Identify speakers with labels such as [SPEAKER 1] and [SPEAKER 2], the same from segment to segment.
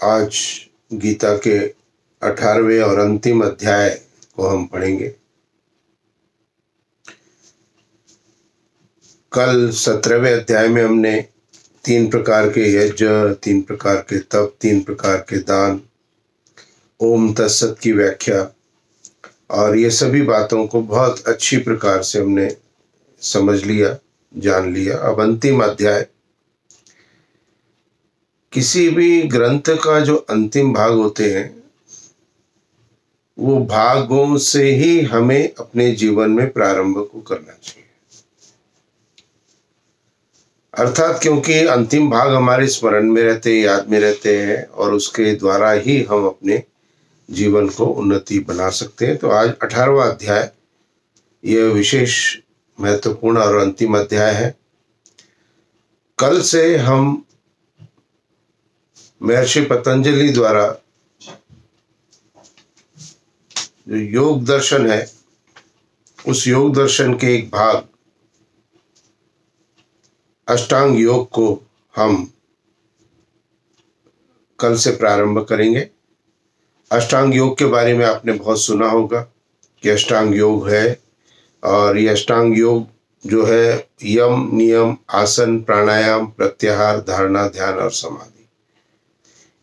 [SPEAKER 1] आज गीता के 18वें और अंतिम अध्याय को हम पढ़ेंगे। कल 17वें अध्याय में हमने 3 प्रकार के यज्ञ, 3 प्रकार के तप, 3 प्रकार के दान, ओम तत्सत की व्याख्या और ये सभी बातों को बहुत अच्छी प्रकार से हमने समझ लिया, जान लिया। अब अंतिम अध्याय, किसी भी ग्रंथ का जो अंतिम भाग होते हैं वो भागों से ही हमें अपने जीवन में प्रारंभ को करना चाहिए। अर्थात क्योंकि अंतिम भाग हमारे स्मरण में रहते, याद में रहते हैं और उसके द्वारा ही हम अपने जीवन को उन्नति बना सकते हैं। तो आज 18वां अध्याय यह विशेष महत्वपूर्ण और अंतिम अध्याय है। कल से हम महर्षि पतंजलि द्वारा जो योग दर्शन है, उस योग दर्शन के एक भाग अष्टांग योग को हम कल से प्रारंभ करेंगे। अष्टांग योग के बारे में आपने बहुत सुना होगा कि अष्टांग योग है, और ये अष्टांग योग जो है यम, नियम, आसन, प्राणायाम, प्रत्याहार, धारणा, ध्यान और समाधि,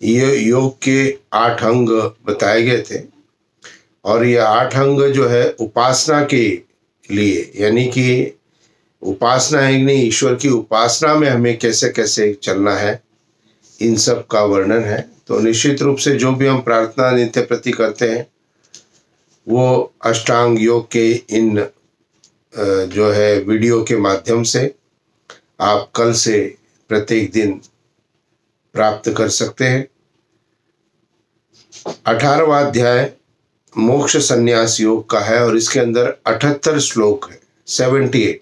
[SPEAKER 1] ये योग के 8 अंग बताए गए थे। और ये 8 अंग जो है उपासना के लिए, यानी कि उपासना है नहीं, ईश्वर की उपासना में हमें कैसे कैसे चलना है, इन सब का वर्णन है। तो निश्चित रूप से जो भी हम प्रार्थना नित्य प्रति करते हैं वो अष्टांग योग के इन जो है वीडियो के माध्यम से आप कल से प्रत्येक दिन प्राप्त कर सकते हैं। 18वां अध्याय मोक्ष संन्यास योग का है और इसके अंदर 78 श्लोक है, 78।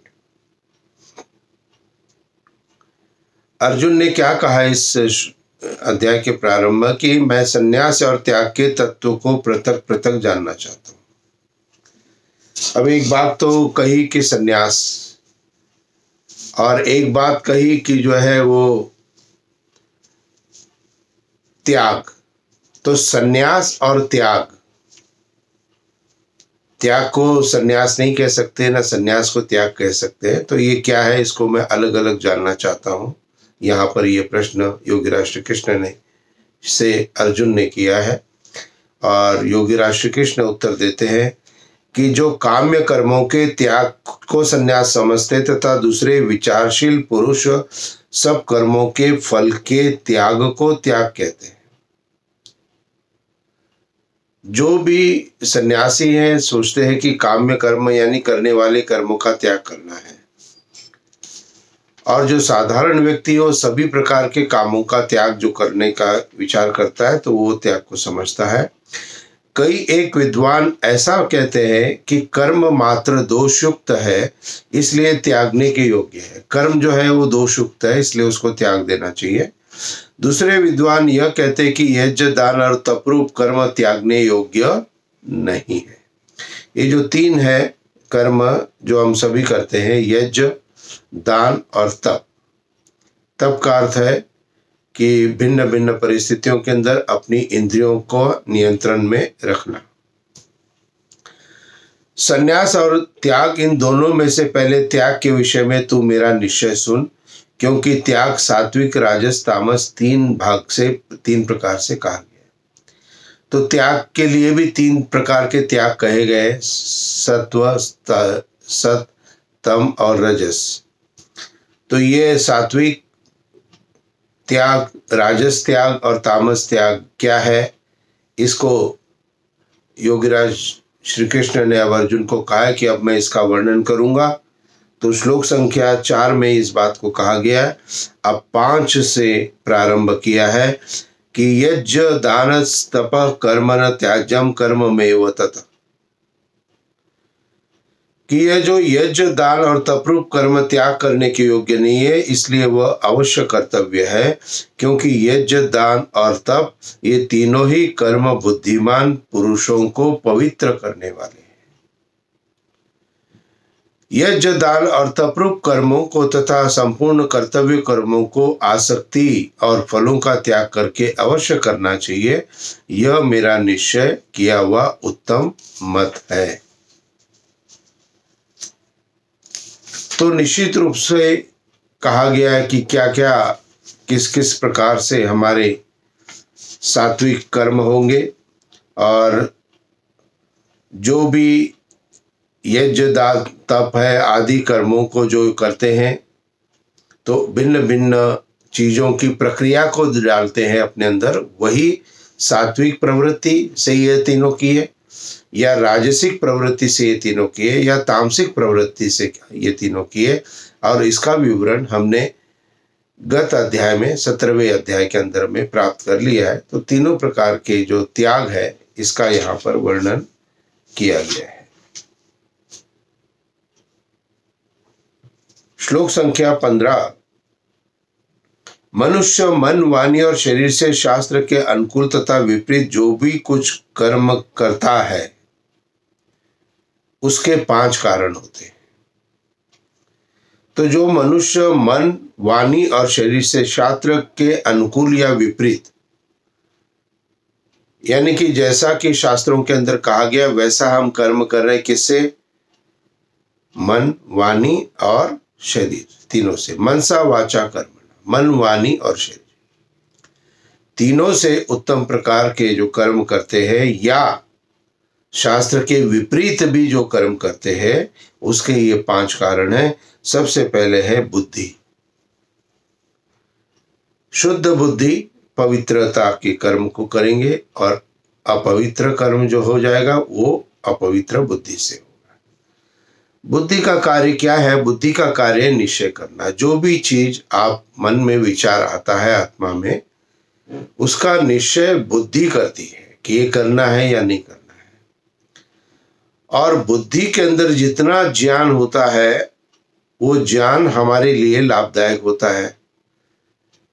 [SPEAKER 1] अर्जुन ने क्या कहा इस अध्याय के प्रारंभ में कि मैं संन्यास और त्याग के तत्व को पृथक पृथक जानना चाहता हूं। अब एक बात तो कही कि संन्यास, और एक बात कही कि जो है वो त्याग। तो संन्यास और त्याग, त्याग को संन्यास नहीं कह सकते, ना संन्यास को त्याग कह सकते हैं। तो ये क्या है, इसको मैं अलग अलग जानना चाहता हूँ। यहाँ पर ये प्रश्न योगीराज श्री कृष्ण ने से अर्जुन ने किया है, और योगीराज श्री कृष्ण उत्तर देते हैं कि जो काम्य कर्मों के त्याग को संन्यास समझते तथा दूसरे विचारशील पुरुष सब कर्मों के फल के त्याग को त्याग कहते हैं। जो भी सन्यासी हैं सोचते हैं कि काम्य कर्म यानी करने वाले कर्मों का त्याग करना है, और जो साधारण व्यक्ति हो सभी प्रकार के कामों का त्याग जो करने का विचार करता है तो वो त्याग को समझता है। कई एक विद्वान ऐसा कहते हैं कि कर्म मात्र दोषयुक्त है, इसलिए त्यागने के योग्य है। कर्म जो है वो दोषयुक्त है, इसलिए उसको त्याग देना चाहिए। दूसरे विद्वान यह कहते हैं कि यज्ञ, दान और तपरूप कर्म त्यागने योग्य नहीं है। ये जो 3 है कर्म जो हम सभी करते हैं, यज्ञ, दान और तप। तप का अर्थ है कि भिन्न भिन्न परिस्थितियों के अंदर अपनी इंद्रियों को नियंत्रण में रखना। संन्यास और त्याग, इन दोनों में से पहले त्याग के विषय में तू मेरा निश्चय सुन, क्योंकि त्याग सात्विक, राजस, तामस 3 प्रकार से कहा गया। तो त्याग के लिए भी 3 प्रकार के त्याग कहे गए, सत्व, सत, तम और रजस। तो ये सात्विक त्याग, राजस त्याग और तामस त्याग क्या है, इसको योगीराज श्री कृष्ण ने अब अर्जुन को कहा कि अब मैं इसका वर्णन करूंगा। तो श्लोक संख्या 4 में इस बात को कहा गया है। अब 5 से प्रारंभ किया है कि यज्ञ दान तप कर्म न त्याज्यम कर्म में तत्, कि यह जो यज्ञ दान और तपरूप कर्म त्याग करने के योग्य नहीं है, इसलिए वह अवश्य कर्तव्य है, क्योंकि यज्ञ दान और तप ये तीनों ही कर्म बुद्धिमान पुरुषों को पवित्र करने वाले हैं। यज्ञ दान और तपरूप कर्मों को तथा संपूर्ण कर्तव्य कर्मों को आसक्ति और फलों का त्याग करके अवश्य करना चाहिए। यह मेरा निश्चय किया हुआ उत्तम मत है। तो निश्चित रूप से कहा गया है कि क्या क्या किस किस प्रकार से हमारे सात्विक कर्म होंगे, और जो भी यज्ञ दान तप है आदि कर्मों को जो करते हैं तो भिन्न भिन्न चीज़ों की प्रक्रिया को डालते हैं अपने अंदर। वही सात्विक प्रवृत्ति से ये तीनों की है, या राजसिक प्रवृत्ति से ये तीनों की है, या तामसिक प्रवृत्ति से ये तीनों की है। और इसका विवरण हमने गत अध्याय में 17वें अध्याय के अंदर में प्राप्त कर लिया है। तो तीनों प्रकार के जो त्याग है इसका यहाँ पर वर्णन किया गया है। श्लोक संख्या 15, मनुष्य मन वाणी और शरीर से शास्त्र के अनुकूल तथा विपरीत जो भी कुछ कर्म करता है उसके 5 कारण होते हैं। तो जो मनुष्य मन वाणी और शरीर से शास्त्र के अनुकूल या विपरीत, यानी कि जैसा कि शास्त्रों के अंदर कहा गया वैसा हम कर्म कर रहे हैं, किससे? मन वाणी और शरीर तीनों से। मनसा वाचा कर्म, मन वाणी और शरीर तीनों से उत्तम प्रकार के जो कर्म करते हैं या शास्त्र के विपरीत भी जो कर्म करते हैं उसके ये 5 कारण हैं। सबसे पहले है बुद्धि। शुद्ध बुद्धि पवित्रता के कर्म को करेंगे, और अपवित्र कर्म जो हो जाएगा वो अपवित्र बुद्धि से होगा। बुद्धि का कार्य क्या है? बुद्धि का कार्य निश्चय करना। जो भी चीज आप मन में विचार आता है आत्मा में, उसका निश्चय बुद्धि करती है कि ये करना है या नहीं करना है। और बुद्धि के अंदर जितना ज्ञान होता है वो ज्ञान हमारे लिए लाभदायक होता है,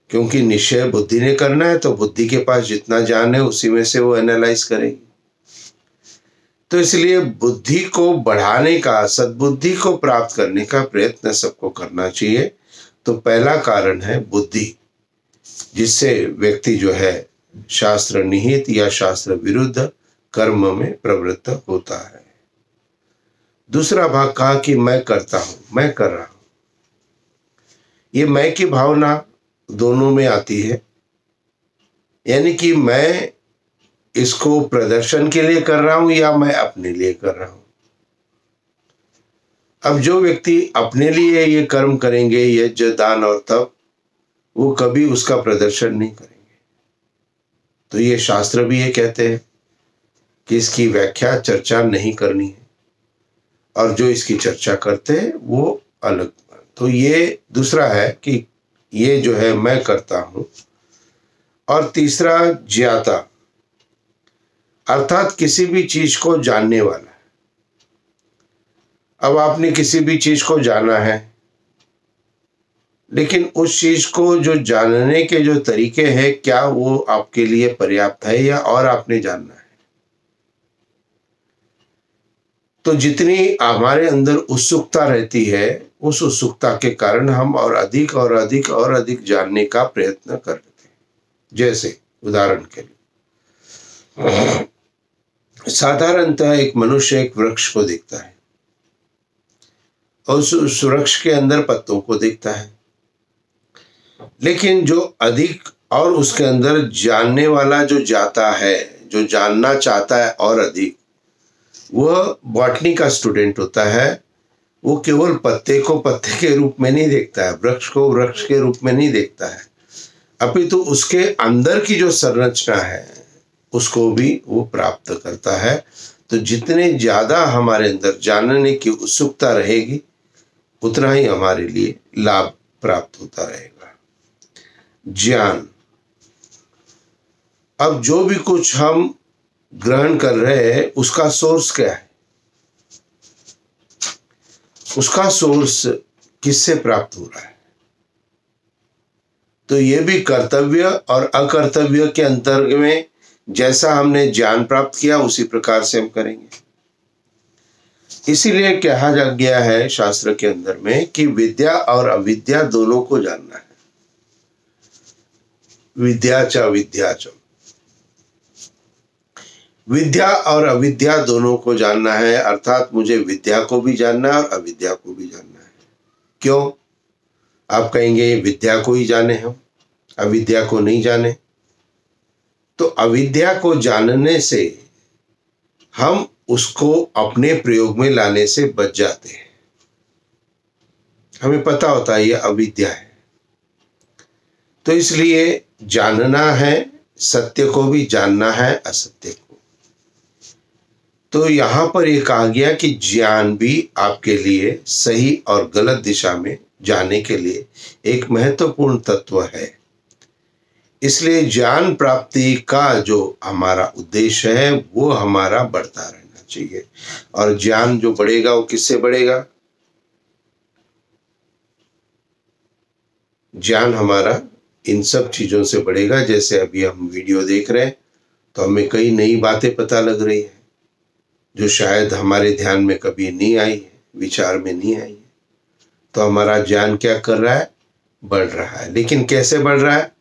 [SPEAKER 1] क्योंकि निश्चय बुद्धि ने करना है। तो बुद्धि के पास जितना ज्ञान है उसी में से वो एनालाइज करेगी। तो इसलिए बुद्धि को बढ़ाने का, सद्बुद्धि को प्राप्त करने का प्रयत्न सबको करना चाहिए। तो पहला कारण है बुद्धि, जिससे व्यक्ति जो है शास्त्र निहित या शास्त्र विरुद्ध कर्म में प्रवृत्त होता है। दूसरा भाग कहा कि मैं करता हूं, मैं कर रहा हूं। ये मैं की भावना दोनों में आती है, यानी कि मैं इसको प्रदर्शन के लिए कर रहा हूं या मैं अपने लिए कर रहा हूं। अब जो व्यक्ति अपने लिए ये कर्म करेंगे, यज्ञ दान और तप, वो कभी उसका प्रदर्शन नहीं करेंगे। तो ये शास्त्र भी ये कहते हैं कि इसकी व्याख्या चर्चा नहीं करनी है, और जो इसकी चर्चा करते हैं वो अलग। तो ये दूसरा है कि ये जो है मैं करता हूं। और तीसरा ज्ञाता, अर्थात किसी भी चीज को जानने वाला। अब आपने किसी भी चीज को जाना है, लेकिन उस चीज को जो जानने के जो तरीके हैं, क्या वो आपके लिए पर्याप्त है या और आपने जानना है? तो जितनी हमारे अंदर उत्सुकता रहती है, उस उत्सुकता के कारण हम और अधिक और अधिक और अधिक जानने का प्रयत्न करते हैं। जैसे उदाहरण के लिए, साधारणतः एक मनुष्य एक वृक्ष को देखता है और उस वृक्ष के अंदर पत्तों को देखता है, लेकिन जो अधिक और उसके अंदर जानने वाला जो जाता है, जो जानना चाहता है और अधिक, वह बॉटनी का स्टूडेंट होता है। वो केवल पत्ते को पत्ते के रूप में नहीं देखता है, वृक्ष को वृक्ष के रूप में नहीं देखता है। अपितु उसके अंदर की जो संरचना है उसको भी वो प्राप्त करता है। तो जितने ज्यादा हमारे अंदर जानने की उत्सुकता रहेगी उतना ही हमारे लिए लाभ प्राप्त होता रहेगा। ज्ञान, अब जो भी कुछ हम ग्रहण कर रहे हैं उसका सोर्स क्या है? उसका सोर्स किससे प्राप्त हो रहा है? तो ये भी कर्तव्य और अकर्तव्य के अंतर्गत में जैसा हमने ज्ञान प्राप्त किया उसी प्रकार से हम करेंगे। इसीलिए कहा जा गया है शास्त्र के अंदर में कि विद्या और अविद्या दोनों को जानना है। विद्या च विद्या च, विद्या और अविद्या दोनों को जानना है, अर्थात मुझे विद्या को भी जानना है और अविद्या को भी जानना है। क्यों? आप कहेंगे विद्या को ही जाने हम, अविद्या को नहीं जाने। तो अविद्या को जानने से हम उसको अपने प्रयोग में लाने से बच जाते हैं। हमें पता होता है ये अविद्या है, तो इसलिए जानना है, सत्य को भी जानना है, असत्य को। तो यहां पर यह कहा गया कि ज्ञान भी आपके लिए सही और गलत दिशा में जाने के लिए एक महत्वपूर्ण तत्व है। इसलिए ज्ञान प्राप्ति का जो हमारा उद्देश्य है वो हमारा बढ़ता रहना चाहिए। और ज्ञान जो बढ़ेगा वो किससे बढ़ेगा? ज्ञान हमारा इन सब चीजों से बढ़ेगा। जैसे अभी हम वीडियो देख रहे हैं तो हमें कई नई बातें पता लग रही है जो शायद हमारे ध्यान में कभी नहीं आई है, विचार में नहीं आई है। तो हमारा ज्ञान क्या कर रहा है? बढ़ रहा है। लेकिन कैसे बढ़ रहा है?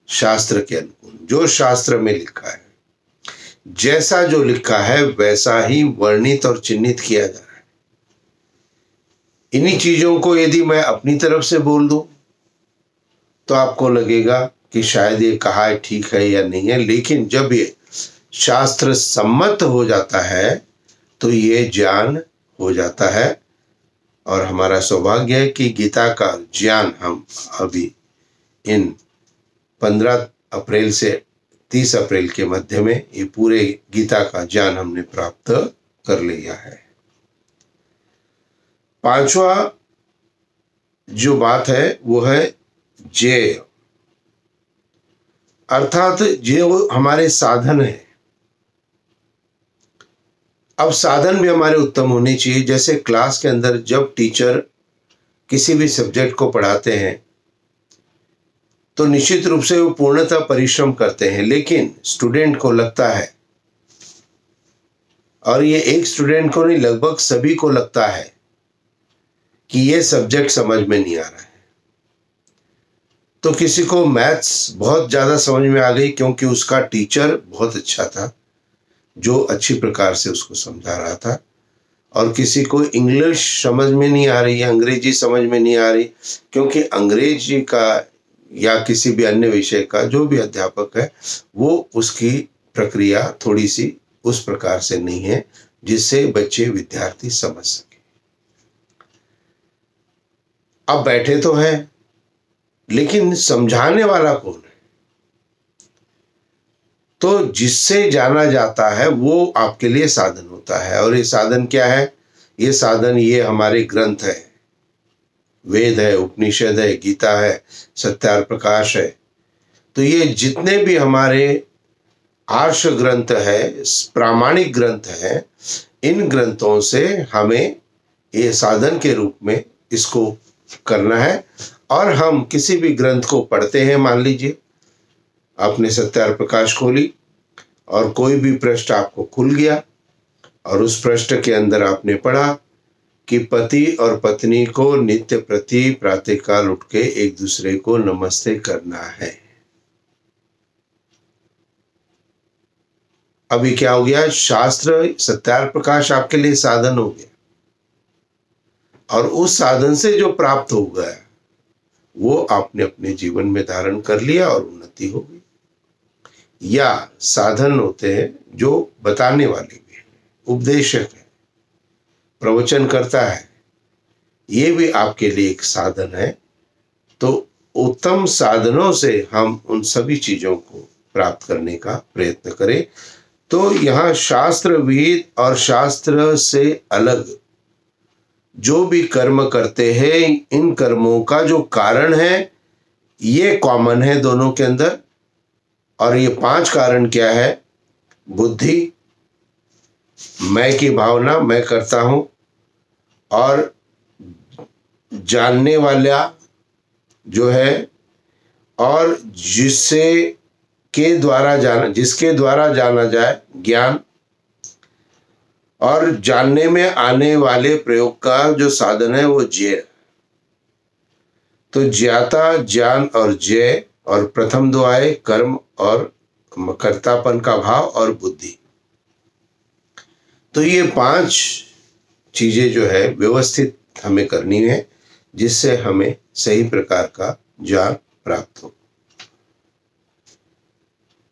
[SPEAKER 1] शास्त्र के अनुकूल, जो शास्त्र में लिखा है, जैसा जो लिखा है वैसा ही वर्णित और चिन्हित किया जा रहा है। इन्हीं चीजों को यदि मैं अपनी तरफ से बोल दूं तो आपको लगेगा कि शायद ये कहा है ठीक है या नहीं है, लेकिन जब ये शास्त्र सम्मत हो जाता है तो ये ज्ञान हो जाता है। और हमारा सौभाग्य है कि गीता का ज्ञान हम अभी इन 15 अप्रैल से 30 अप्रैल के मध्य में ये पूरे गीता का ज्ञान हमने प्राप्त कर लिया है। पांचवा जो बात है वो है ज्ञेय, अर्थात जो हमारे साधन है। अब साधन भी हमारे उत्तम होने चाहिए। जैसे क्लास के अंदर जब टीचर किसी भी सब्जेक्ट को पढ़ाते हैं तो निश्चित रूप से वो पूर्णतः परिश्रम करते हैं, लेकिन स्टूडेंट को लगता है, और ये एक स्टूडेंट को नहीं लगभग सभी को लगता है कि ये सब्जेक्ट समझ में नहीं आ रहा है। तो किसी को मैथ्स बहुत ज़्यादा समझ में आ गई क्योंकि उसका टीचर बहुत अच्छा था जो अच्छी प्रकार से उसको समझा रहा था, और किसी को इंग्लिश समझ में नहीं आ रही है, अंग्रेजी समझ में नहीं आ रही क्योंकि अंग्रेजी का या किसी भी अन्य विषय का जो भी अध्यापक है वो उसकी प्रक्रिया थोड़ी सी उस प्रकार से नहीं है जिससे बच्चे विद्यार्थी समझ सके। अब बैठे तो हैं लेकिन समझाने वाला कौन है? तो जिससे जाना जाता है वो आपके लिए साधन होता है। और ये साधन क्या है? ये साधन ये हमारे ग्रंथ है, वेद है, उपनिषद है, गीता है, सत्यार्थ प्रकाश है। तो ये जितने भी हमारे आर्ष ग्रंथ है, प्रामाणिक ग्रंथ है, इन ग्रंथों से हमें ये साधन के रूप में इसको करना है। और हम किसी भी ग्रंथ को पढ़ते हैं, मान लीजिए आपने सत्यार्थ प्रकाश खोली और कोई भी पृष्ठ आपको खुल गया और उस पृष्ठ के अंदर आपने पढ़ा कि पति और पत्नी को नित्य प्रति प्रातःकाल उठ के एक दूसरे को नमस्ते करना है। अभी क्या हो गया? शास्त्र सत्यार्थ प्रकाश आपके लिए साधन हो गया, और उस साधन से जो प्राप्त हो गया वो आपने अपने जीवन में धारण कर लिया और उन्नति हो गई। या साधन होते हैं जो बताने वाले भी है, उपदेशक है, प्रवचन करता है, ये भी आपके लिए एक साधन है। तो उत्तम साधनों से हम उन सभी चीजों को प्राप्त करने का प्रयत्न करें। तो यहाँ शास्त्र विहित और शास्त्र से अलग जो भी कर्म करते हैं, इन कर्मों का जो कारण है ये कॉमन है दोनों के अंदर। और ये 5 कारण क्या है? बुद्धि, मैं की भावना, मैं करता हूं, और जानने वाला जो है, और जिसके द्वारा जाना जाए ज्ञान, और जानने में आने वाले प्रयोग का जो साधन है वो ज्ञेय। तो ज्ञाता, ज्ञान और ज्ञेय, और प्रथम 2 आए कर्म और कर्तापन का भाव और बुद्धि। तो ये 5 चीजें जो है व्यवस्थित हमें करनी है, जिससे हमें सही प्रकार का ज्ञान प्राप्त हो।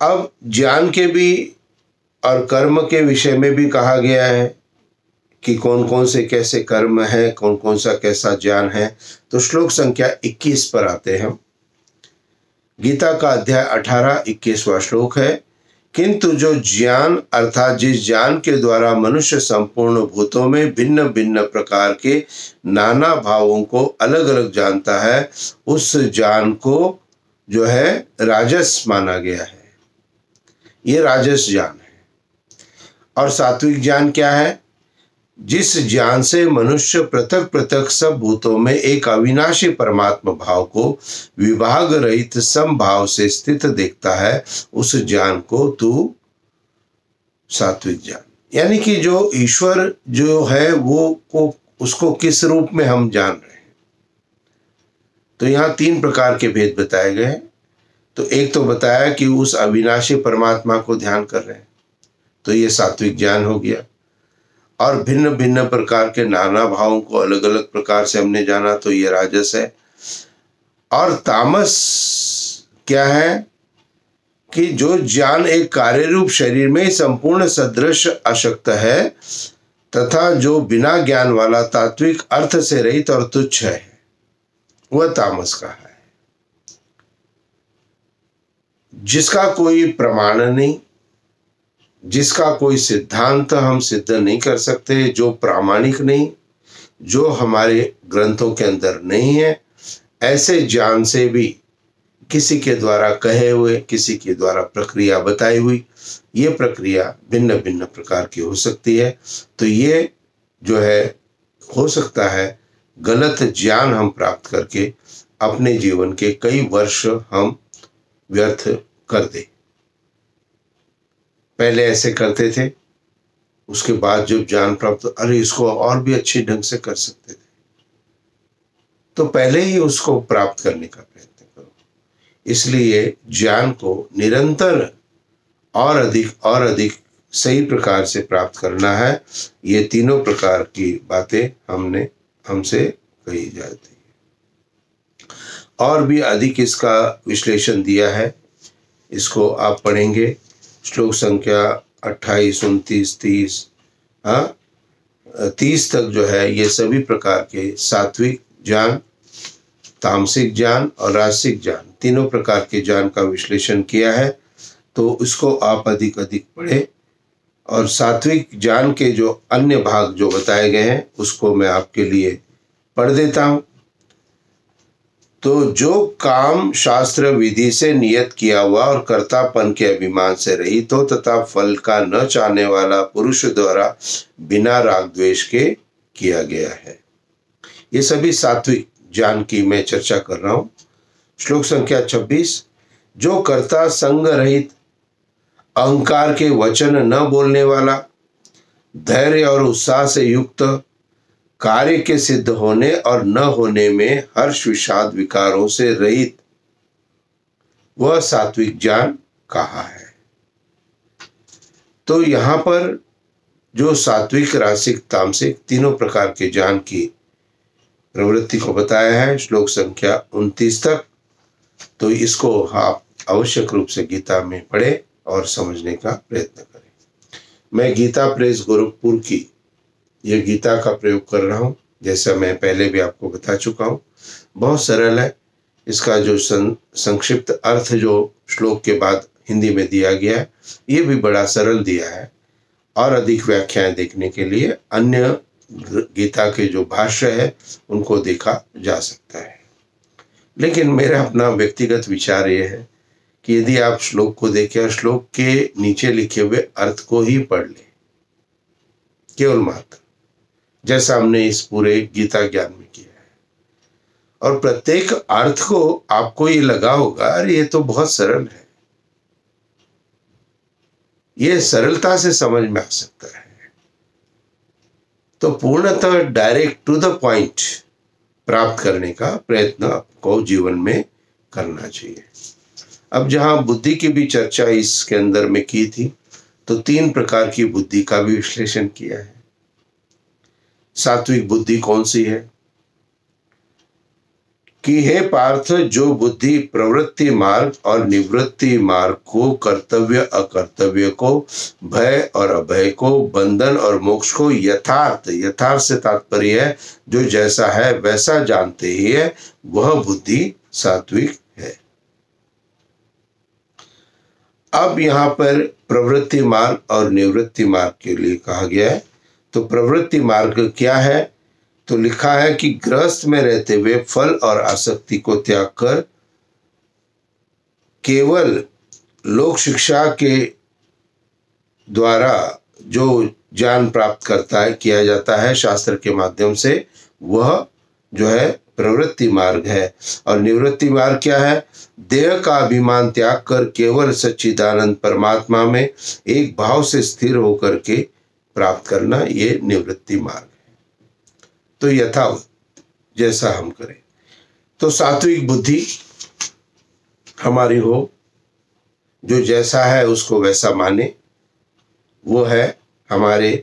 [SPEAKER 1] अब ज्ञान के भी और कर्म के विषय में भी कहा गया है कि कौन कौन से कैसे कर्म है, कौन कौन सा कैसा ज्ञान है। तो श्लोक संख्या 21 पर आते हैं हम। गीता का अध्याय 18 21वां श्लोक है। किंतु जो ज्ञान अर्थात जिस ज्ञान के द्वारा मनुष्य संपूर्ण भूतों में भिन्न भिन्न प्रकार के नाना भावों को अलग अलग जानता है, उस ज्ञान को जो है राजस माना गया है। ये राजस ज्ञान है। और सात्विक ज्ञान क्या है? जिस ज्ञान से मनुष्य पृथक पृथक सब भूतों में एक अविनाशी परमात्मा भाव को विभाग रहित समभाव से स्थित देखता है, उस ज्ञान को तू सात्विक ज्ञान। यानी कि जो ईश्वर जो है वो उसको किस रूप में हम जान रहे हैं। तो यहाँ 3 प्रकार के भेद बताए गए हैं। तो एक तो बताया कि उस अविनाशी परमात्मा को ध्यान कर रहे हैं, तो ये सात्विक ज्ञान हो गया। और भिन्न भिन्न प्रकार के नाना भावों को अलग अलग प्रकार से हमने जाना, तो ये राजस है। और तामस क्या है? कि जो ज्ञान एक कार्य रूप शरीर में संपूर्ण सदृश अशक्त है, तथा जो बिना ज्ञान वाला तात्विक अर्थ से रहित और तुच्छ है, वह तामस का है। जिसका कोई प्रमाण नहीं, जिसका कोई सिद्धांत हम सिद्ध नहीं कर सकते, जो प्रामाणिक नहीं, जो हमारे ग्रंथों के अंदर नहीं है, ऐसे ज्ञान से भी किसी के द्वारा कहे हुए, किसी के द्वारा प्रक्रिया बताई हुई, ये प्रक्रिया भिन्न भिन्न प्रकार की हो सकती है। तो ये जो है हो सकता है गलत ज्ञान हम प्राप्त करके अपने जीवन के कई वर्ष हम व्यर्थ कर दें। पहले ऐसे करते थे, उसके बाद जब ज्ञान प्राप्त, अरे इसको और भी अच्छे ढंग से कर सकते थे, तो पहले ही उसको प्राप्त करने का प्रयत्न करो। इसलिए ज्ञान को निरंतर और अधिक सही प्रकार से प्राप्त करना है। ये तीनों प्रकार की बातें हमसे कही जाती है। और भी अधिक इसका विश्लेषण दिया है, इसको आप पढ़ेंगे। श्लोक संख्या 28, 29, 30 तक जो है ये सभी प्रकार के सात्विक ज्ञान, तामसिक ज्ञान और राजसिक ज्ञान, तीनों प्रकार के ज्ञान का विश्लेषण किया है। तो इसको आप अधिक पढ़ें। और सात्विक ज्ञान के जो अन्य भाग जो बताए गए हैं उसको मैं आपके लिए पढ़ देता हूँ। तो जो काम शास्त्र विधि से नियत किया हुआ और कर्तापन के अभिमान से रहित हो तथा फल का न चाहने वाला पुरुष द्वारा बिना राग द्वेष के किया गया है, ये सभी सात्विक ज्ञान की मैं चर्चा कर रहा हूं। श्लोक संख्या 26। जो कर्ता संग रहित, अहंकार के वचन न बोलने वाला, धैर्य और उत्साह से युक्त, कार्य के सिद्ध होने और न होने में हर्ष विषाद विकारों से रहित, वह सात्विक ज्ञान कहा है। तो यहां पर जो सात्विक, रासिक, तामसिक तीनों प्रकार के ज्ञान की प्रवृत्ति को बताया है श्लोक संख्या 29 तक। तो इसको आप आवश्यक रूप से गीता में पढ़ें और समझने का प्रयत्न करें। मैं गीता प्रेस गोरखपुर की यह गीता का प्रयोग कर रहा हूं, जैसा मैं पहले भी आपको बता चुका हूं। बहुत सरल है, इसका जो संक्षिप्त अर्थ जो श्लोक के बाद हिंदी में दिया गया है, ये भी बड़ा सरल दिया है। और अधिक व्याख्याएं देखने के लिए अन्य गीता के जो भाष्य है उनको देखा जा सकता है। लेकिन मेरा अपना व्यक्तिगत विचार ये है कि यदि आप श्लोक को देखें और श्लोक के नीचे लिखे हुए अर्थ को ही पढ़ लें, केवल मात्र, जैसा हमने इस पूरे गीता ज्ञान में किया है, और प्रत्येक अर्थ को आपको ये लगा होगा अरे ये तो बहुत सरल है, ये सरलता से समझ में आ सकता है, तो पूर्णतः डायरेक्ट टू द पॉइंट प्राप्त करने का प्रयत्न आपको जीवन में करना चाहिए। अब जहां बुद्धि की भी चर्चा इसके अंदर में की थी, तो 3 प्रकार की बुद्धि का भी विश्लेषण किया है। सात्विक बुद्धि कौन सी है कि हे पार्थ, जो बुद्धि प्रवृत्ति मार्ग और निवृत्ति मार्ग को, कर्तव्य अकर्तव्य को, भय और अभय को, बंधन और मोक्ष को यथार्थ से तात्पर्य है जो जैसा है वैसा जानते ही है, वह बुद्धि सात्विक है। अब यहाँ पर प्रवृत्ति मार्ग और निवृत्ति मार्ग के लिए कहा गया है। तो प्रवृत्ति मार्ग क्या है? तो लिखा है कि गृहस्थ में रहते हुए फल और आसक्ति को त्याग कर केवल लोक शिक्षा के द्वारा जो ज्ञान प्राप्त करता है, किया जाता है शास्त्र के माध्यम से, वह जो है प्रवृत्ति मार्ग है। और निवृत्ति मार्ग क्या है? देह का अभिमान त्याग कर केवल सच्चिदानंद परमात्मा में एक भाव से स्थिर होकर के प्राप्त करना, ये निवृत्ति मार्ग है। तो यथावत जैसा हम करें, तो सात्विक बुद्धि हमारी हो, जो जैसा है उसको वैसा माने, वो है हमारे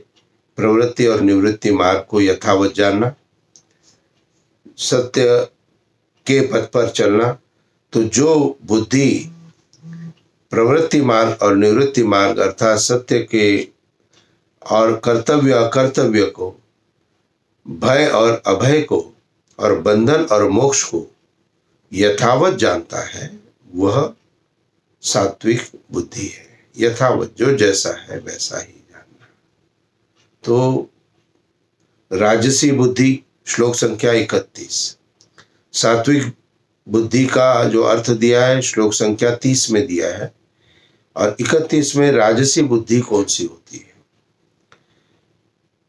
[SPEAKER 1] प्रवृत्ति और निवृत्ति मार्ग को यथावत जानना, सत्य के पथ पर चलना। तो जो बुद्धि प्रवृत्ति मार्ग और निवृत्ति मार्ग अर्थात सत्य के और कर्तव्य अकर्तव्य को, भय और अभय को, और बंधन और मोक्ष को यथावत जानता है, वह सात्विक बुद्धि है। यथावत, जो जैसा है वैसा ही जानना। तो राजसी बुद्धि, श्लोक संख्या 31। सात्विक बुद्धि का जो अर्थ दिया है श्लोक संख्या 30 में दिया है, और 31 में राजसी बुद्धि कौन सी होती है?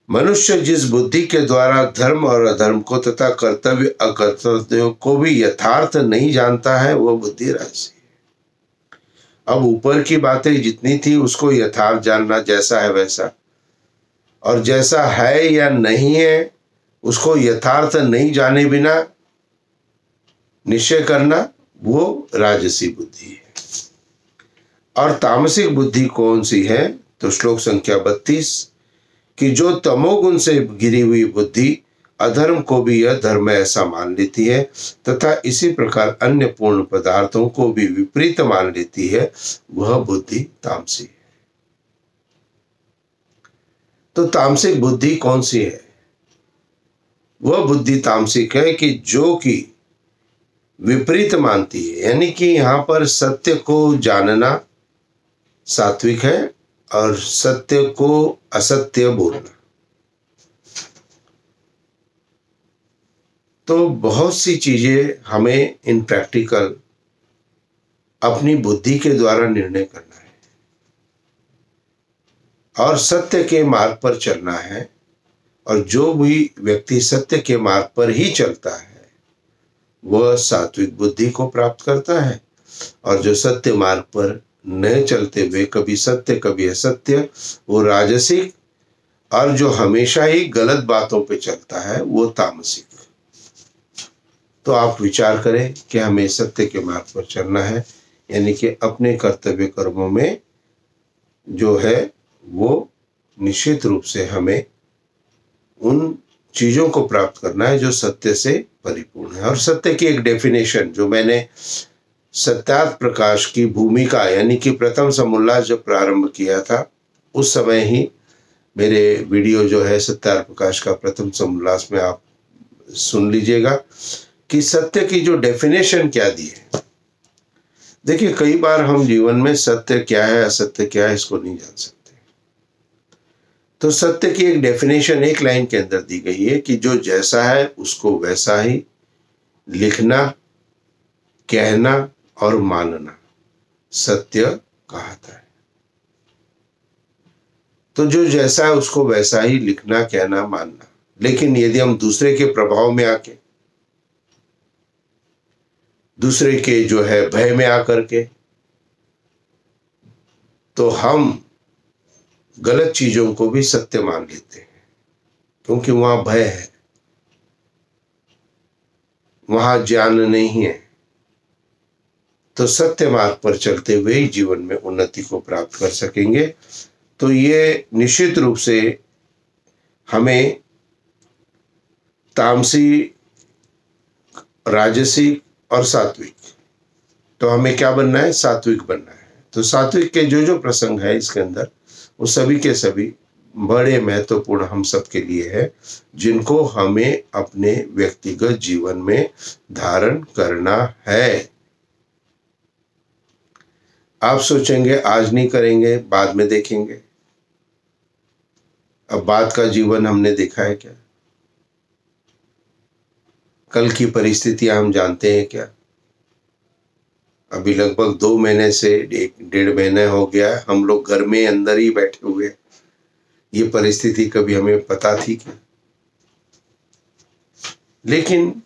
[SPEAKER 1] मनुष्य जिस बुद्धि के द्वारा धर्म और अधर्म को तथा कर्तव्य अकर्तव्य को भी यथार्थ नहीं जानता है, वह बुद्धि राजसी है। अब ऊपर की बातें जितनी थी उसको यथार्थ जानना, जैसा है वैसा, और जैसा है या नहीं है उसको यथार्थ नहीं जाने बिना निश्चय करना, वो राजसी बुद्धि है। और तामसिक बुद्धि कौन सी है? तो श्लोक संख्या 32 कि जो तमोगुण से घिरी हुई बुद्धि अधर्म को भी यह धर्म ऐसा मान लेती है तथा इसी प्रकार अन्य पूर्ण पदार्थों को भी विपरीत मान लेती है, वह बुद्धि तामसी है। तो तामसिक बुद्धि कौन सी है? वह बुद्धि तामसिक है कि जो कि विपरीत मानती है, यानी कि यहां पर सत्य को जानना सात्विक है और सत्य को असत्य बोलना। तो बहुत सी चीजें हमें इन प्रैक्टिकल अपनी बुद्धि के द्वारा निर्णय करना है और सत्य के मार्ग पर चलना है। और जो भी व्यक्ति सत्य के मार्ग पर ही चलता है वह सात्विक बुद्धि को प्राप्त करता है, और जो सत्य मार्ग पर न चलते हुए कभी सत्य कभी असत्य, वो राजसिक, और जो हमेशा ही गलत बातों पे चलता है वो तामसिक। तो आप विचार करें कि हमें सत्य के मार्ग पर चलना है, यानी कि अपने कर्तव्य कर्मों में जो है वो निश्चित रूप से हमें उन चीजों को प्राप्त करना है जो सत्य से परिपूर्ण है। और सत्य की एक डेफिनेशन जो मैंने सत्यार्थ प्रकाश की भूमिका यानी कि प्रथम समोल्लास जब प्रारंभ किया था, उस समय ही मेरे वीडियो जो है सत्यार्थ प्रकाश का प्रथम समोल्लास में आप सुन लीजिएगा कि सत्य की जो डेफिनेशन क्या दी है। देखिए, कई बार हम जीवन में सत्य क्या है असत्य क्या है इसको नहीं जान सकते। तो सत्य की एक डेफिनेशन एक लाइन के अंदर दी गई है कि जो जैसा है उसको वैसा ही लिखना, कहना और मानना सत्य कहता है। तो जो जैसा है उसको वैसा ही लिखना, कहना, मानना। लेकिन यदि हम दूसरे के प्रभाव में आके, दूसरे के जो है भय में आकर के, तो हम गलत चीजों को भी सत्य मान लेते हैं, क्योंकि वहां भय है, वहां ज्ञान नहीं है। तो सत्य मार्ग पर चलते हुए ही जीवन में उन्नति को प्राप्त कर सकेंगे। तो ये निश्चित रूप से हमें तामसी, राजसिक और सात्विक, तो हमें क्या बनना है? सात्विक बनना है। तो सात्विक के जो जो प्रसंग है इसके अंदर, वो सभी के सभी बड़े महत्वपूर्ण हम सबके लिए है, जिनको हमें अपने व्यक्तिगत जीवन में धारण करना है। आप सोचेंगे आज नहीं करेंगे, बाद में देखेंगे। अब बाद का जीवन हमने देखा है क्या? कल की परिस्थितियां हम जानते हैं क्या? अभी लगभग 2 महीने से 1.5 महीने हो गया हम लोग घर में अंदर ही बैठे हुए। ये परिस्थिति कभी हमें पता थी क्या? लेकिन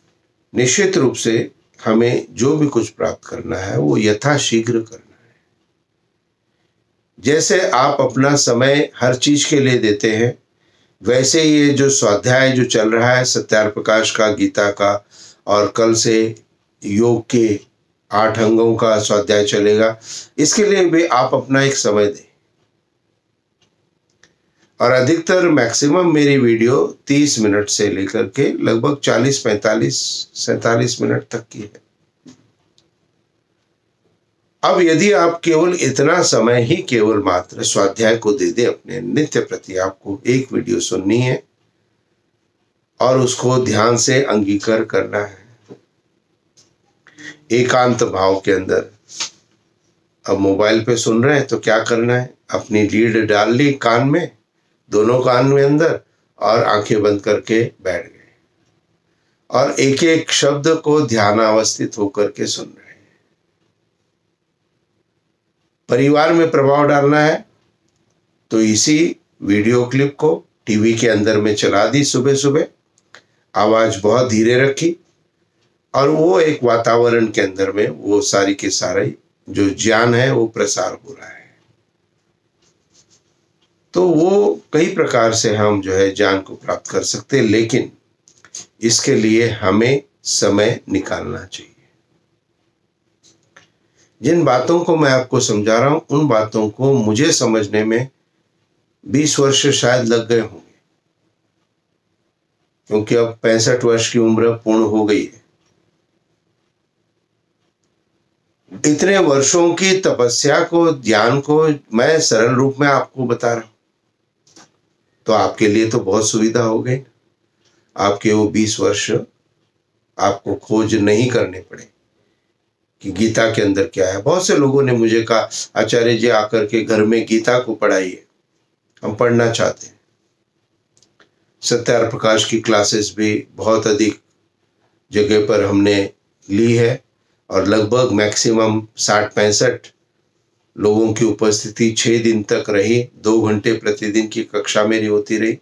[SPEAKER 1] निश्चित रूप से हमें जो भी कुछ प्राप्त करना है वो यथाशीघ्र करना है। जैसे आप अपना समय हर चीज के लिए देते हैं, वैसे ये जो स्वाध्याय जो चल रहा है सत्यार्थ प्रकाश का, गीता का, और कल से योग के 8 अंगों का स्वाध्याय चलेगा, इसके लिए भी आप अपना एक समय दें। और अधिकतर मैक्सिमम मेरी वीडियो 30 मिनट से लेकर के लगभग 40, 45, 47 मिनट तक की है। अब यदि आप केवल इतना समय ही केवल मात्र स्वाध्याय को दे दें, अपने नित्य प्रति आपको एक वीडियो सुननी है और उसको ध्यान से अंगीकार करना है एकांत भाव के अंदर। अब मोबाइल पे सुन रहे हैं तो क्या करना है? अपनी लीड डाल ली कान में, दोनों कान में अंदर, और आंखें बंद करके बैठ गए और एक एक शब्द को ध्यानावस्थित होकर के सुन रहे हैं। परिवार में प्रभाव डालना है तो इसी वीडियो क्लिप को टीवी के अंदर में चला दी, सुबह सुबह आवाज बहुत धीरे रखी, और वो एक वातावरण के अंदर में वो सारी के सारी जो ज्ञान है वो प्रसार हो रहा है। तो वो कई प्रकार से हम जो है ज्ञान को प्राप्त कर सकते हैं, लेकिन इसके लिए हमें समय निकालना चाहिए। जिन बातों को मैं आपको समझा रहा हूं, उन बातों को मुझे समझने में 20 वर्ष शायद लग गए होंगे, क्योंकि अब 65 वर्ष की उम्र पूर्ण हो गई है। इतने वर्षों की तपस्या को, ज्ञान को मैं सरल रूप में आपको बता रहा हूं, तो आपके लिए तो बहुत सुविधा हो गई। आपके वो 20 वर्ष आपको खोज नहीं करने पड़े कि गीता के अंदर क्या है। बहुत से लोगों ने मुझे कहा, आचार्य जी आकर के घर में गीता को पढ़ाइए, हम पढ़ना चाहते हैं। सत्यार्थ प्रकाश की क्लासेस भी बहुत अधिक जगह पर हमने ली है और लगभग मैक्सिमम 60-65 लोगों की उपस्थिति 6 दिन तक रही। 2 घंटे प्रतिदिन की कक्षा मेरी होती रही।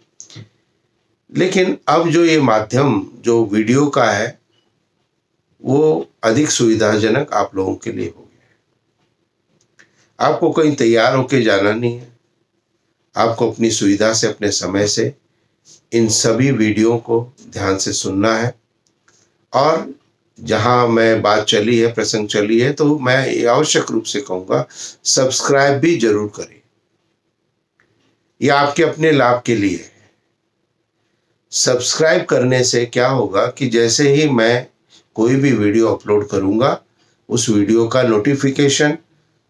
[SPEAKER 1] लेकिन अब जो ये माध्यम जो वीडियो का है वो अधिक सुविधाजनक आप लोगों के लिए हो गया। आपको कहीं तैयार होके जाना नहीं है, आपको अपनी सुविधा से, अपने समय से इन सभी वीडियो को ध्यान से सुनना है। और जहां मैं बात चली है, प्रसंग चली है, तो मैं आवश्यक रूप से कहूंगा सब्सक्राइब भी जरूर करें। यह आपके अपने लाभ के लिए है। सब्सक्राइब करने से क्या होगा कि जैसे ही मैं कोई भी वीडियो अपलोड करूंगा, उस वीडियो का नोटिफिकेशन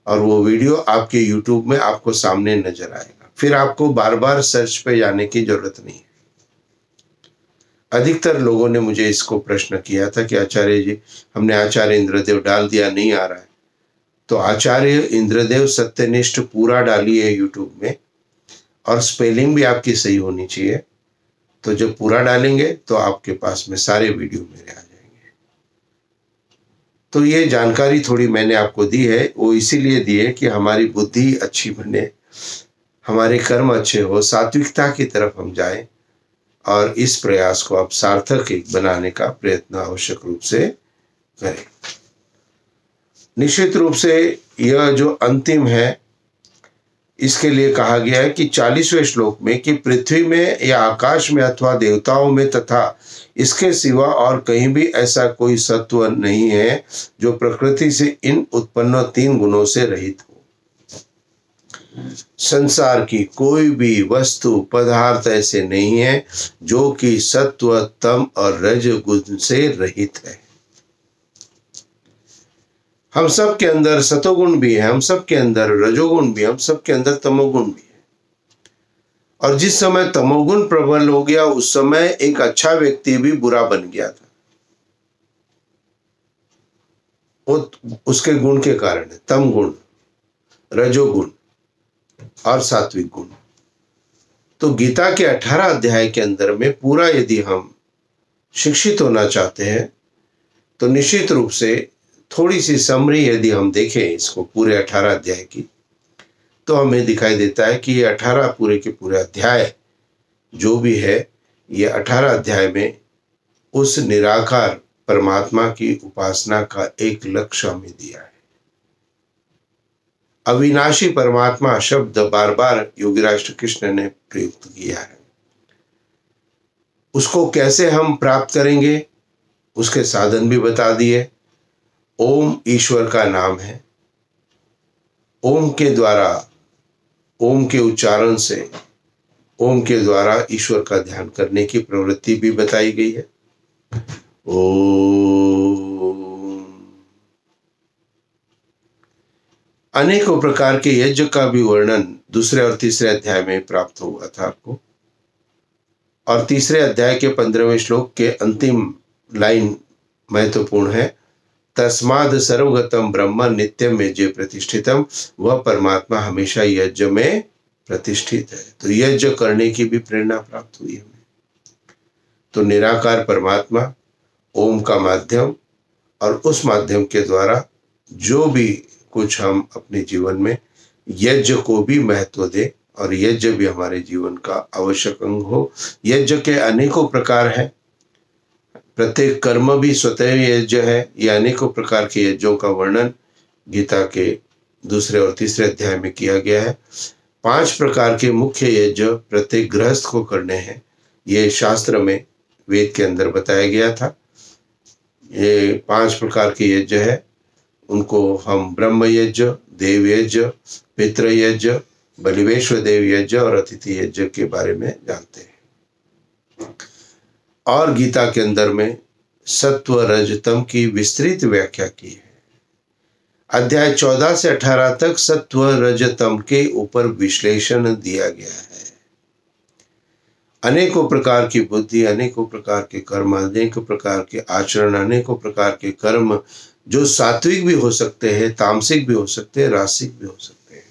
[SPEAKER 1] और वो वीडियो आपके यूट्यूब में आपको सामने नजर आएगा। फिर आपको बार बार सर्च पे जाने की जरूरत नहीं है। अधिकतर लोगों ने मुझे इसको प्रश्न किया था कि आचार्य जी, हमने आचार्य इंद्रदेव डाल दिया, नहीं आ रहा है। तो आचार्य इंद्रदेव सत्यनिष्ठ पूरा डालिए यूट्यूब में, और स्पेलिंग भी आपकी सही होनी चाहिए। तो जब पूरा डालेंगे तो आपके पास में सारे वीडियो मेरे आ जाएंगे। तो ये जानकारी थोड़ी मैंने आपको दी है, वो इसीलिए दी है कि हमारी बुद्धि अच्छी बने, हमारे कर्म अच्छे हो, सात्विकता की तरफ हम जाएं, और इस प्रयास को आप सार्थक बनाने का प्रयत्न आवश्यक रूप से करें। निश्चित रूप से यह जो अंतिम है, इसके लिए कहा गया है कि 40वें श्लोक में कि पृथ्वी में या आकाश में अथवा देवताओं में तथा इसके सिवा और कहीं भी ऐसा कोई सत्व नहीं है जो प्रकृति से इन उत्पन्न 3 गुणों से रहित हो। संसार की कोई भी वस्तु पदार्थ ऐसे नहीं है जो कि सत्व, तम और रज गुण से रहित है। हम सब के अंदर सतोगुण भी है, हम सब के अंदर रजोगुण भी है, हम सब के अंदर तमोगुण भी है। और जिस समय तमोगुण प्रबल हो गया, उस समय एक अच्छा व्यक्ति भी बुरा बन गया था। वो उसके गुण के कारण है, तम गुण, रजोगुण और सात्विक गुण। तो गीता के 18 अध्याय के अंदर में पूरा यदि हम शिक्षित होना चाहते हैं तो निश्चित रूप से थोड़ी सी समरी यदि हम देखें इसको पूरे 18 अध्याय की, तो हमें दिखाई देता है कि ये 18 पूरे के पूरे अध्याय जो भी है, ये 18 अध्याय में उस निराकार परमात्मा की उपासना का एक लक्ष्य हमें दिया है। अविनाशी परमात्मा शब्द बार बार योगीराज श्री कृष्ण ने प्रयुक्त किया है। उसको कैसे हम प्राप्त करेंगे, उसके साधन भी बता दिए। ओम ईश्वर का नाम है। ओम के द्वारा, ओम के उच्चारण से, ओम के द्वारा ईश्वर का ध्यान करने की प्रवृत्ति भी बताई गई है। ओम। अनेकों प्रकार के यज्ञ का भी वर्णन दूसरे और तीसरे अध्याय में प्राप्त हुआ था आपको। और तीसरे अध्याय के 15वें श्लोक के अंतिम लाइन महत्वपूर्ण है। तस्माद सर्वगतम ब्रह्म नित्यम यज्ञ प्रतिष्ठितम, वह परमात्मा हमेशा यज्ञ में प्रतिष्ठित है। तो यज्ञ करने की भी प्रेरणा प्राप्त हुई हमें। तो निराकार परमात्मा ओम का माध्यम, और उस माध्यम के द्वारा जो भी कुछ हम अपने जीवन में यज्ञ को भी महत्व दें, और यज्ञ भी हमारे जीवन का आवश्यक अंग हो। यज्ञ के अनेकों प्रकार हैं, प्रत्येक कर्म भी स्वतः यज्ञ है। ये अनेकों प्रकार के यज्ञों का वर्णन गीता के दूसरे और तीसरे अध्याय में किया गया है। 5 प्रकार के मुख्य यज्ञ प्रत्येक गृहस्थ को करने हैं, ये शास्त्र में वेद के अंदर बताया गया था। ये 5 प्रकार के यज्ञ है, उनको हम ब्रह्म यज्ञ, देव यज्ञ, पितृ यज्ञ, बलिवेश्वर देव यज्ञ और अतिथि यज्ञ के बारे में जानते हैं। और गीता के अंदर में सत्व रजतम की विस्तृत व्याख्या की है। अध्याय 14 से 18 तक सत्व रजतम के ऊपर विश्लेषण दिया गया है। अनेकों प्रकार की बुद्धि, अनेकों प्रकार के कर्म, अनेकों प्रकार के आचरण, अनेकों प्रकार के कर्म जो सात्विक भी हो सकते हैं, तामसिक भी हो सकते हैं, रासिक भी हो सकते हैं।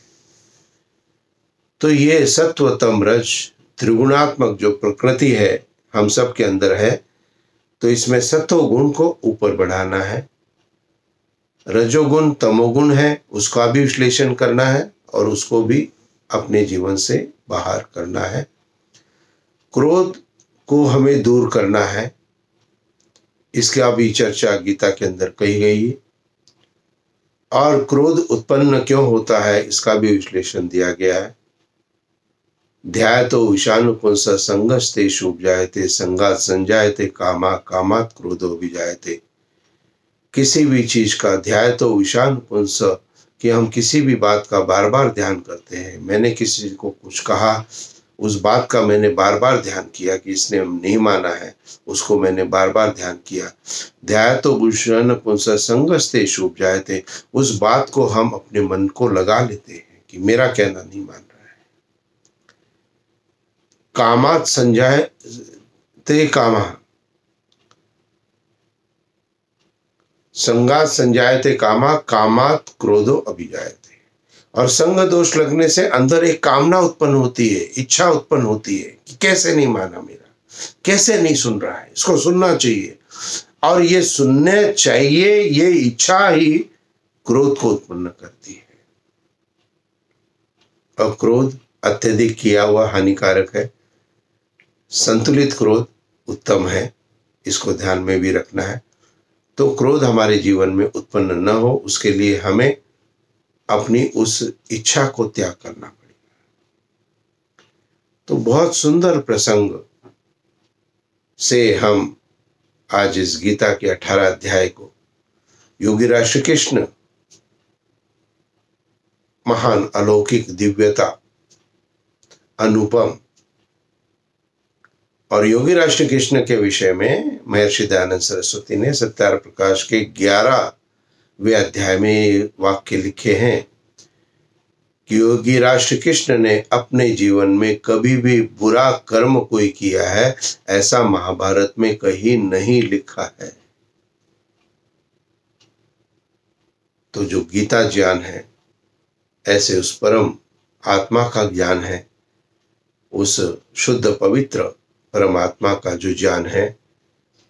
[SPEAKER 1] तो ये सत्व तम रज त्रिगुणात्मक जो प्रकृति है हम सब के अंदर है, तो इसमें सत्व गुण को ऊपर बढ़ाना है। रजोगुण तमोगुण है, उसका भी विश्लेषण करना है और उसको भी अपने जीवन से बाहर करना है। क्रोध को हमें दूर करना है, इसका भी चर्चा गीता के अंदर कही गई है। और क्रोध उत्पन्न क्यों होता है, इसका भी विश्लेषण दिया गया है। ध्यायतो विषानुपुंस संगस्तेषु उपजायते, संगात संजायते कामा, कामात क्रोधो विजायते। किसी भी चीज का ध्यायतो विषानुपुंस, कि हम किसी भी बात का बार बार ध्यान करते हैं। मैंने किसी को कुछ कहा, उस बात का मैंने बार बार ध्यान किया कि इसने नहीं माना है, उसको मैंने बार बार ध्यान किया। ध्यायतो विषानुपुंस संगस्तेषु उपजायते, उस बात को हम अपने मन को लगा लेते हैं कि मेरा कहना नहीं मान रहा है। कामात संजायते कामा, संगात संजायते कामा, कामात क्रोधो अभिजायते। और संग दोष लगने से अंदर एक कामना उत्पन्न होती है, इच्छा उत्पन्न होती है कि कैसे नहीं माना मेरा, कैसे नहीं सुन रहा है, इसको सुनना चाहिए। और ये सुनने चाहिए, ये इच्छा ही क्रोध को उत्पन्न करती है। और क्रोध अत्यधिक किया हुआ हानिकारक है। संतुलित क्रोध उत्तम है, इसको ध्यान में भी रखना है। तो क्रोध हमारे जीवन में उत्पन्न न हो, उसके लिए हमें अपनी उस इच्छा को त्याग करना पड़ेगा। तो बहुत सुंदर प्रसंग से हम आज इस गीता के 18 अध्याय को योगीराज श्री कृष्ण महान अलौकिक दिव्यता अनुपम और योगीराज श्री कृष्ण के विषय में महर्षि दयानंद सरस्वती ने सत्यार्थ प्रकाश के 11वें अध्याय में वाक्य लिखे हैं कि योगीराज श्री कृष्ण ने अपने जीवन में कभी भी बुरा कर्म कोई किया है ऐसा महाभारत में कहीं नहीं लिखा है। तो जो गीता ज्ञान है, ऐसे उस परम आत्मा का ज्ञान है, उस शुद्ध पवित्र परमात्मा का जो ज्ञान है,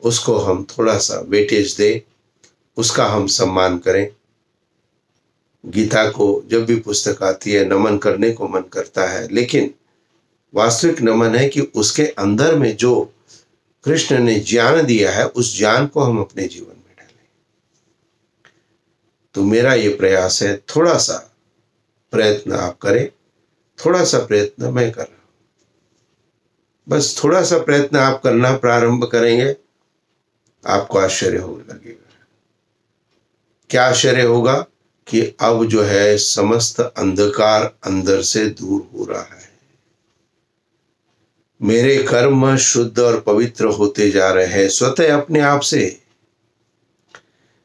[SPEAKER 1] उसको हम थोड़ा सा वेटेज दें, उसका हम सम्मान करें। गीता को जब भी पुस्तक आती है नमन करने को मन करता है, लेकिन वास्तविक नमन है कि उसके अंदर में जो कृष्ण ने ज्ञान दिया है उस ज्ञान को हम अपने जीवन में डालें। तो मेरा ये प्रयास है, थोड़ा सा प्रयत्न आप करें, थोड़ा सा प्रयत्न मैं कर रहा हूं। बस थोड़ा सा प्रयत्न आप करना प्रारंभ करेंगे, आपको आश्चर्य होने लगेगा। क्या आश्चर्य होगा कि अब जो है समस्त अंधकार अंदर से दूर हो रहा है। मेरे कर्म शुद्ध और पवित्र होते जा रहे हैं स्वतः अपने आप से।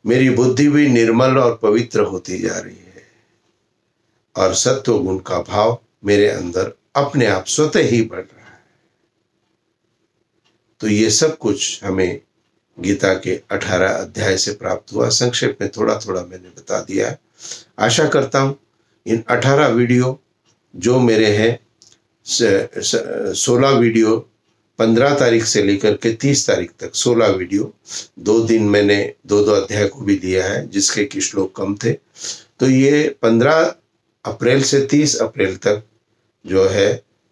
[SPEAKER 1] मेरी बुद्धि भी निर्मल और पवित्र होती जा रही है और सत्व गुण का भाव मेरे अंदर अपने आप स्वतः ही बढ़ रहा है। तो ये सब कुछ हमें गीता के 18 अध्याय से प्राप्त हुआ। संक्षेप में थोड़ा थोड़ा मैंने बता दिया है। आशा करता हूं इन 18 वीडियो जो मेरे हैं, 16 वीडियो 15 तारीख से लेकर के 30 तारीख तक 16 वीडियो, 2 दिन मैंने 2 अध्याय को भी दिया है जिसके कि श्लोक कम थे। तो ये 15 अप्रैल से 30 अप्रैल तक जो है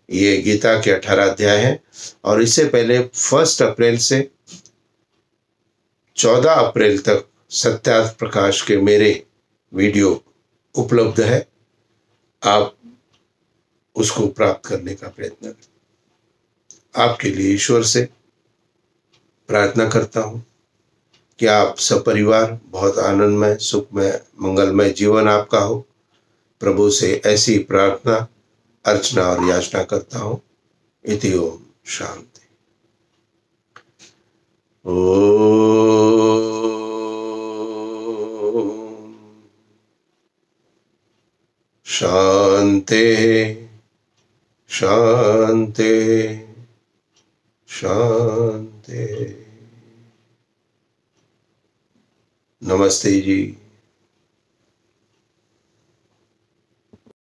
[SPEAKER 1] ये गीता के 18 अध्याय हैं। और इससे पहले 1 अप्रैल से 14 अप्रैल तक सत्यार्थ प्रकाश के मेरे वीडियो उपलब्ध है। आप उसको प्राप्त करने का प्रयत्न करें। आपके लिए ईश्वर से प्रार्थना करता हूं कि आप सपरिवार बहुत आनंदमय, सुखमय, मंगलमय जीवन आपका हो। प्रभु से ऐसी प्रार्थना, अर्चना और याचना करता हूं। इति ओम शांति। ओम शांति शांति शांति। नमस्ते जी।